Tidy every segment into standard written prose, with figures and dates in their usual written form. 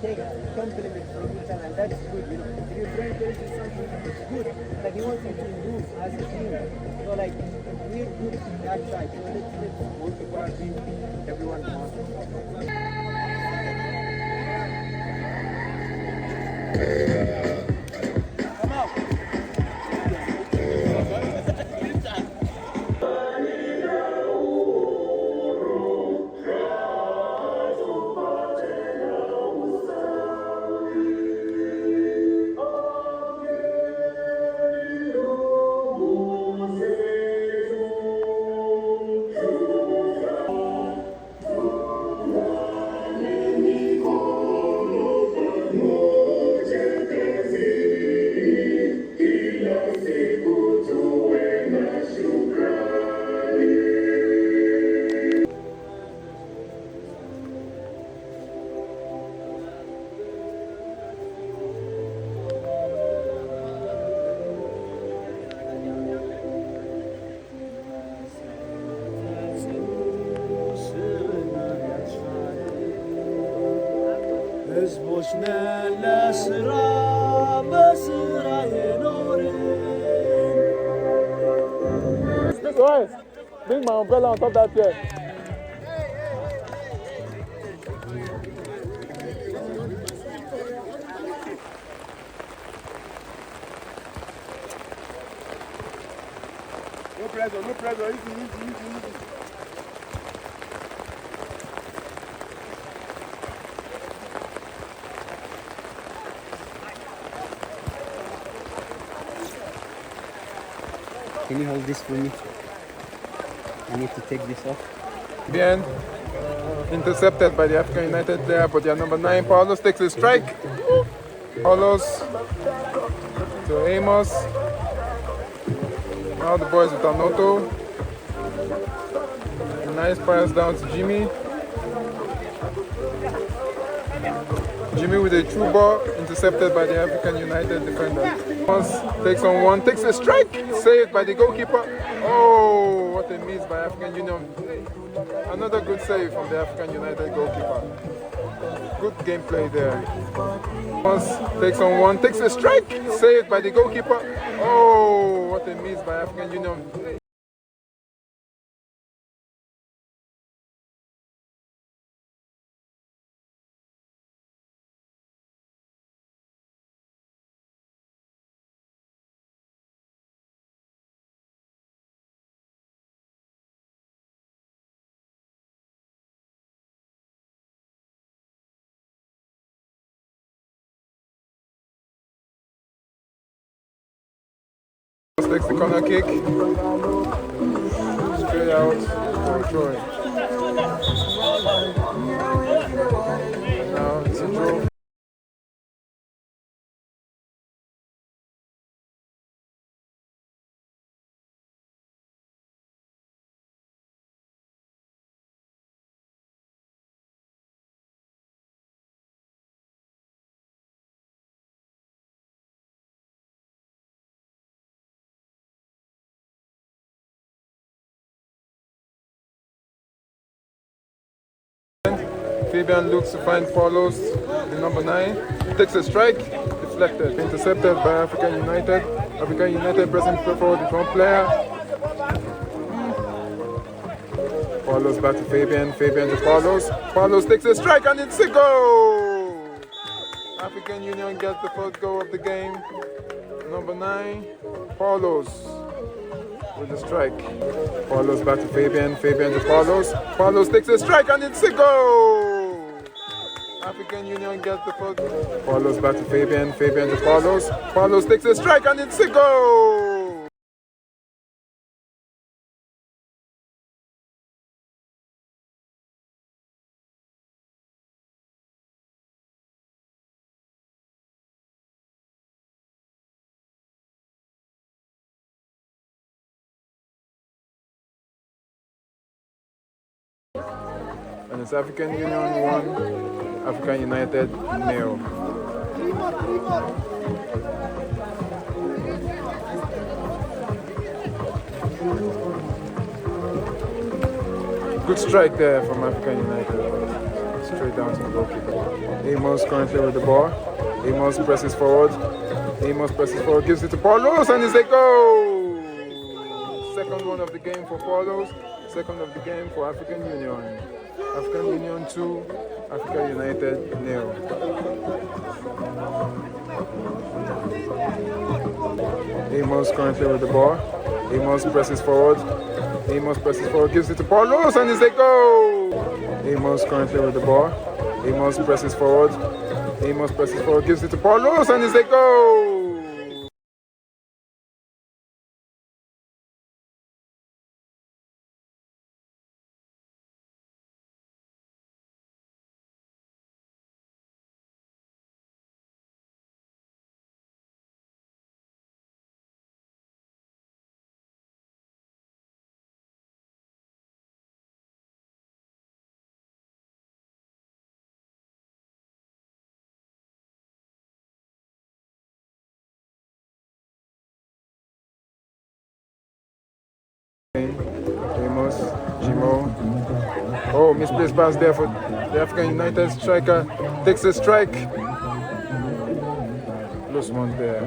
take compliments from each other, and that's good, you know. If your friend tells you something, it's good. Like he wants you to improve as a team. So like we're good that side. So let's work for our team. Everyone wants. Come out. ህዝቦች ነን ለስራ በስራ የኖርን Guys, bring my umbrella on top of that chair. No pressure, easy. Can you hold this for me? I need to take this off. Bien. Intercepted by the African United player, but their number 9, Paulos, takes a strike. Paulos to Amos. Now the boys with Anoto. A nice pass down to Jimmy. Jimmy with a true ball, intercepted by the African United defender. Amos takes on one, takes a strike, saved by the goalkeeper. Oh, what a miss by African Union. Another good save from the African United goalkeeper. Good gameplay there. Amos takes on one, takes a strike, saved by the goalkeeper. Oh, what a miss by African Union. Takes the corner kick, straight out for a throw. Now it's a draw. Fabian looks to find Paulos, the number 9. Takes a strike, deflected, intercepted by African United. African United pressing forward with one player. Paulos back to Fabian, Fabian to Paulos. Paulos takes a strike and it's a goal! African Union gets the first goal of the game. Number 9, Paulos with a strike. Paulos back to Fabian, Fabian to Paulos. Paulos takes a strike and it's a goal! African Union gets the first. Paulos back to Fabian, Fabian to Paulos. Paulos takes a strike and it's a goal! And it's African Union 1, African United 0. Good strike there from African United. Straight straight down to the goalkeeper. Amos currently with the ball. Amos presses forward. Amos presses forward, gives it to Paulos, and it's a goal! Second one of the game for Paulos. Second of the game for African Union. African Union 2, Africa United 0. Amos currently with the ball. Amos presses forward. Amos presses forward, gives it to Paulos, and it's a goal! Amos currently with the ball. Amos presses forward. Amos presses forward, gives it to Paulos, and it's a goal! Amos, Jimo. Oh, misplaced pass there for the African United striker. Takes a strike. Close one there.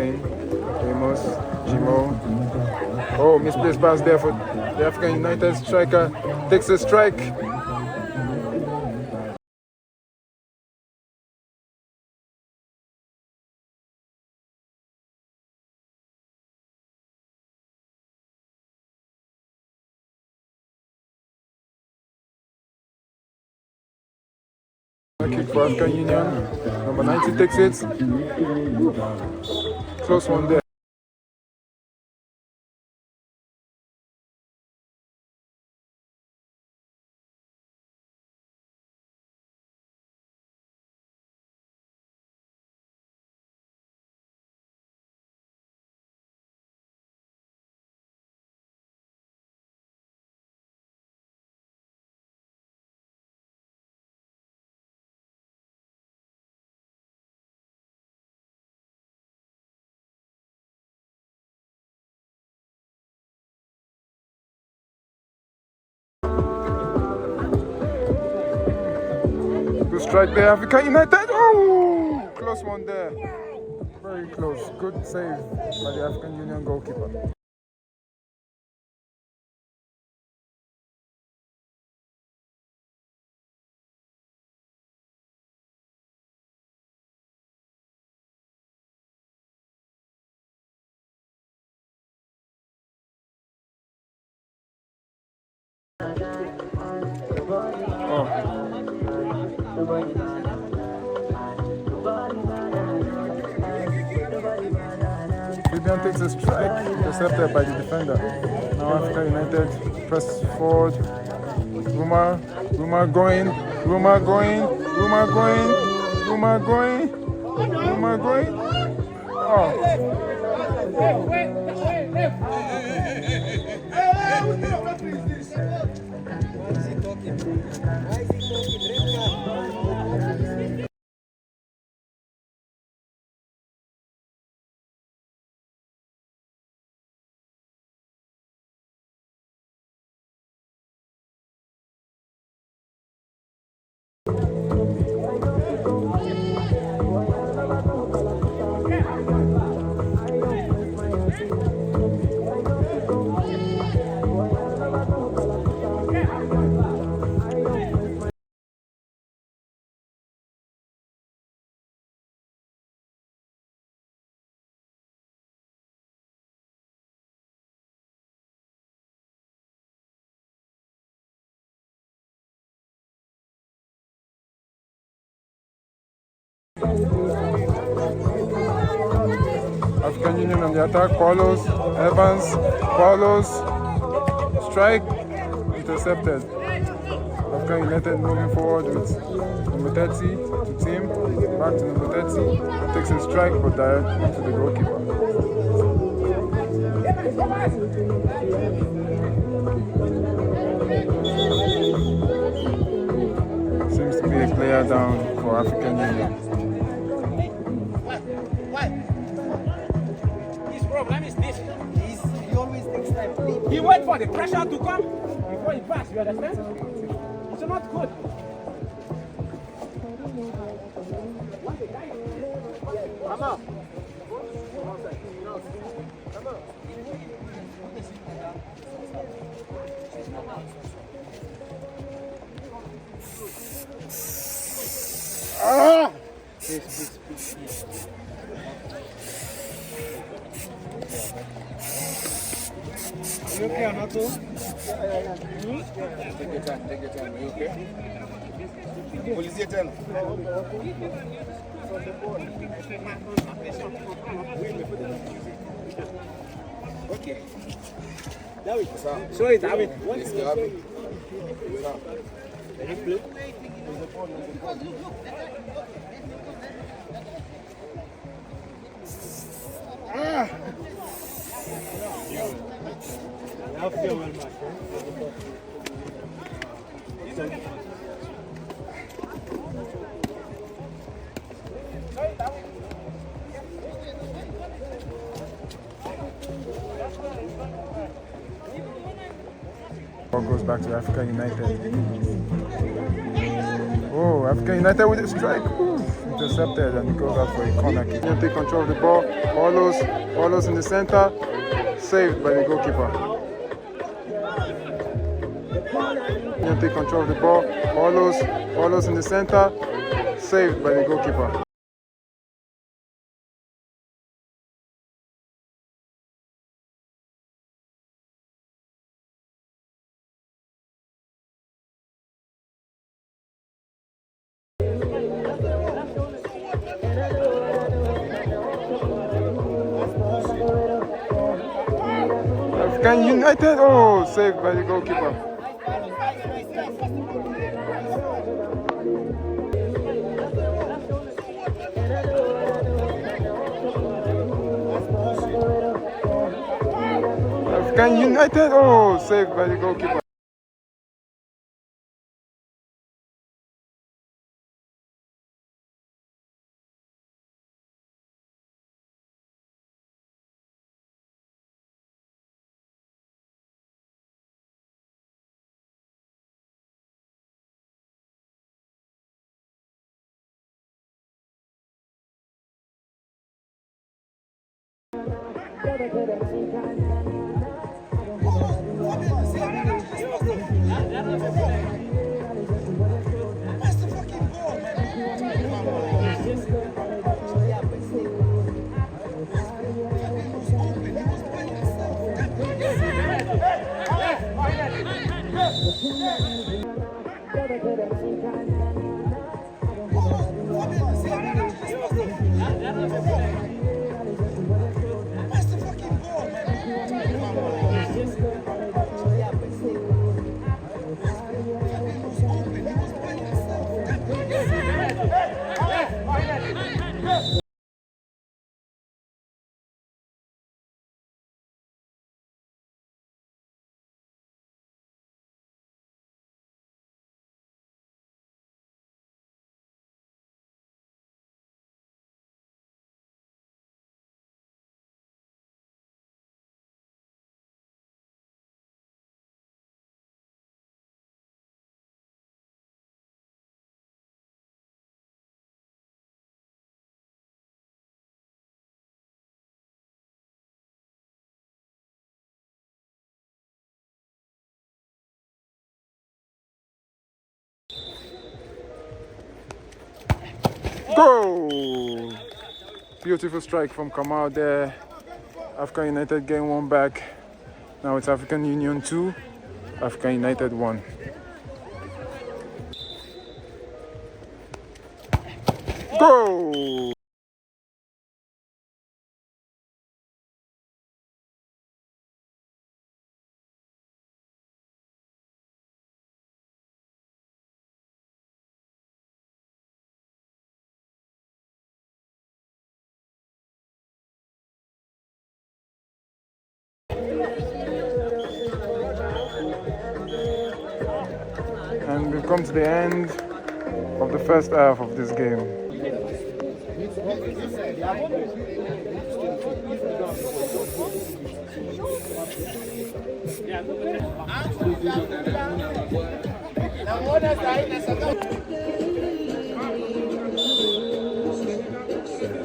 Amos, Jimo. Oh, misplaced pass there for the African United striker. Takes a strike. Kick for African Union. Number 90 takes it. Close one there. Good strike there, Africa United. Oh, close one there. Very close. Good save by the African Union goalkeeper. Libyan takes a strike, intercepted by the defender. Now Africa United press forward. Rumor going. African Union on the attack. Paulos, Evans, Paulos, strike, intercepted. African United moving forward with number 30 to team, back to number 30, takes a strike but direct into the goalkeeper. Seems to be a player down for African Union. His problem is this. He always takes time. He waits for the pressure to come before he passes, you understand? It's not good. Come on. Come on. Ah! You okay or not? Take your time, take your time. Are you okay? Police turn. Okay. David, sorry, David. Yes, David. Ah! Ball goes back to Africa United. Oh, Africa United with a strike. Oof, intercepted and it goes out for a corner kick. They take control of the ball. Paulos in the center. Saved by the goalkeeper. They take control of the ball. Paulos in the center. Saved by the goalkeeper. African United, oh, saved by the goalkeeper. African United, oh, saved by the goalkeeper. Goal! Beautiful strike from Kamal there. African United getting one back. Now it's African Union 2, African United 1. Goal! And we've come to the end of the first half of this game.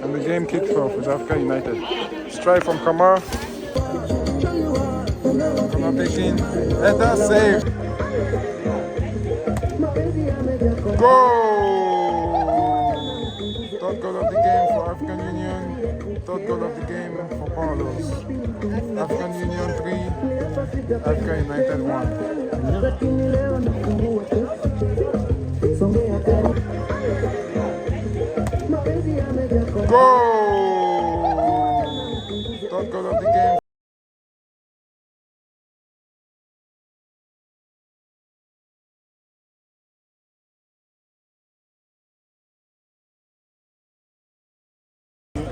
And the game kicks off with Africa United. Strike from Kamara. Kamara taking. Header save. Goal! Third goal of the game for African Union. Third goal of the game for Paulos. African Union 3, Africa United 1. Goal! Third goal of the game.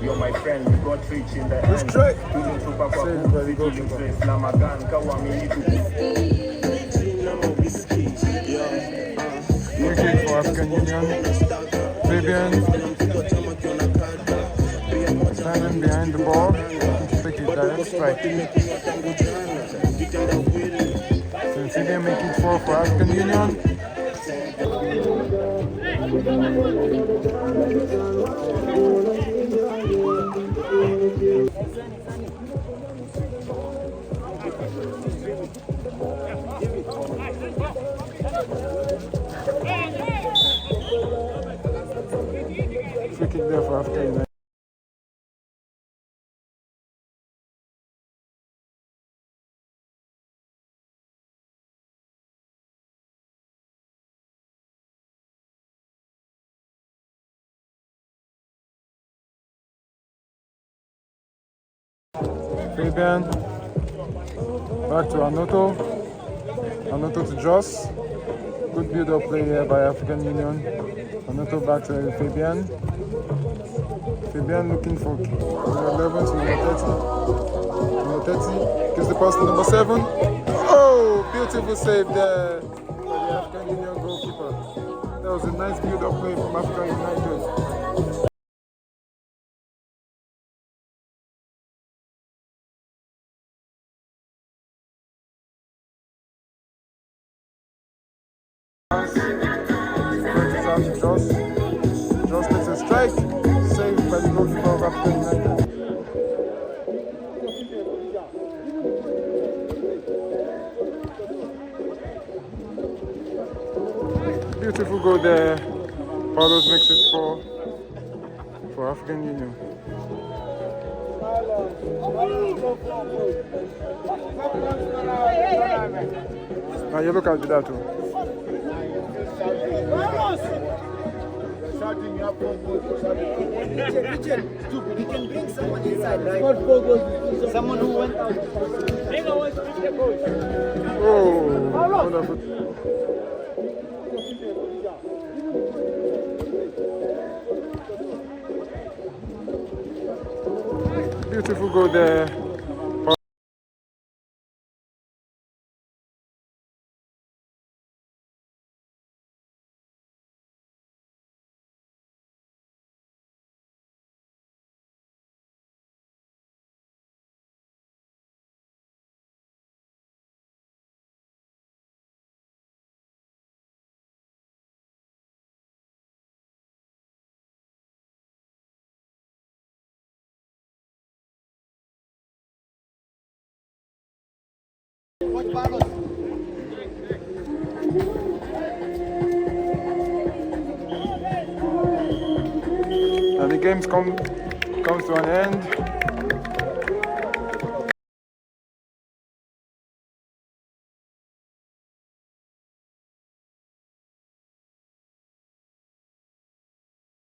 You're my friend, we got rich in the end. Strike. Free kick for African Union. Fabian standing behind the ball. Take it direct strike. So Fabian make it 4 for African Union. Free kick there for Africa United. Fabian, back to Anoto. Anoto to Joss. Good build-up play here by African Union. Anoto back to Fabian. Fabian looking for number 11 to number 30. Number 30 gives the pass to number 7. Oh, beautiful save there by the African Union goalkeeper. That was a nice build-up play from Africa United. Joss takes a strike, saved by the goalkeeper of Africa United. Beautiful goal there. Paulos makes it for African Union. Now you look at that too. Richard, you can bring someone inside, right? Someone who went out. Oh, wonderful. Beautiful goal there. And the game comes to an end.